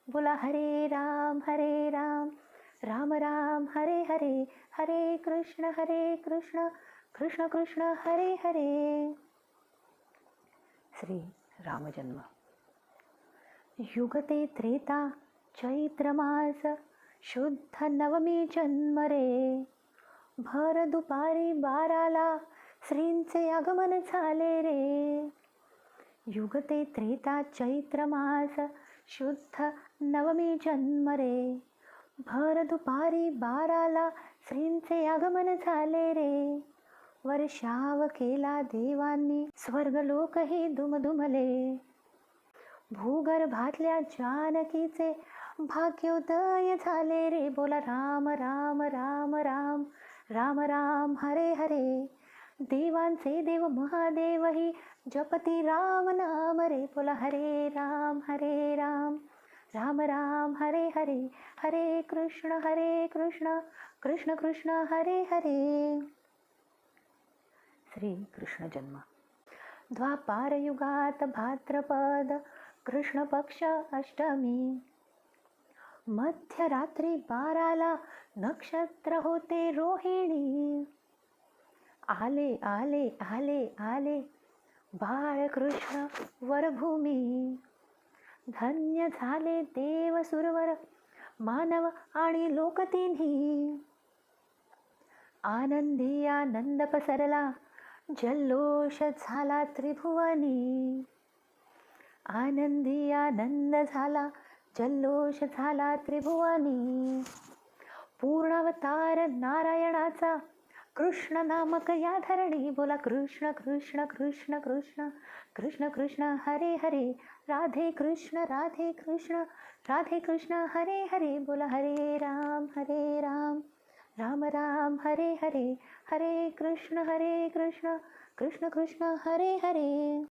बोला हरे राम, राम राम हरे हरे, हरे कृष्ण कृष्ण कृष्ण हरे हरे. श्री रामजन्म. युगते त्रेता चैत्रमास शुद्ध नवमी जन्म रे. भर दुपारी 12ला श्रींचे आगमन झाले रे. युगते त्रेता चैत्रमास शुद्ध नवमी जन्म रे. भर दुपारी 12ला श्रींचे आगमन झाले रे. वर्षाव केला देवांनी स्वर्गलोकही दुमदुमले. भूगर्भातल्या जानकीचे भाग्योदय झाले रे. बोला राम राम राम राम राम राम हरे हरे. देवांचे देव महादेवही जपती राम नाम रे. बोला हरे राम राम राम हरे हरे, हरे कृष्ण कृष्ण कृष्ण हरे हरे. श्री कृष्ण जन्म. द्वापार युगात भाद्रपद कृष्ण पक्ष अष्टमी. मध्यरात्री 12ला नक्षत्र होते रोहिणी. आले आले आले आले बाळकृष्ण वरभूमी. धन्य झाले देव सुरवर मानव आणि लोक तिन्ही. आनंदी आनंद पसरला जल्लोष झाला त्रिभुवनी. आनंदी आनंद झाला जल्लोष झाला त्रिभुवनी. पूर्णावतार नारायणाचा कृष्ण नामक या धरणी. बोला कृष्ण कृष्ण कृष्ण कृष्ण कृष्ण कृष्ण हरे हरे, राधे कृष्ण राधे कृष्ण हरे हरे. बोला हरे राम राम राम हरे हरे, हरे कृष्ण कृष्ण कृष्ण हरे हरे.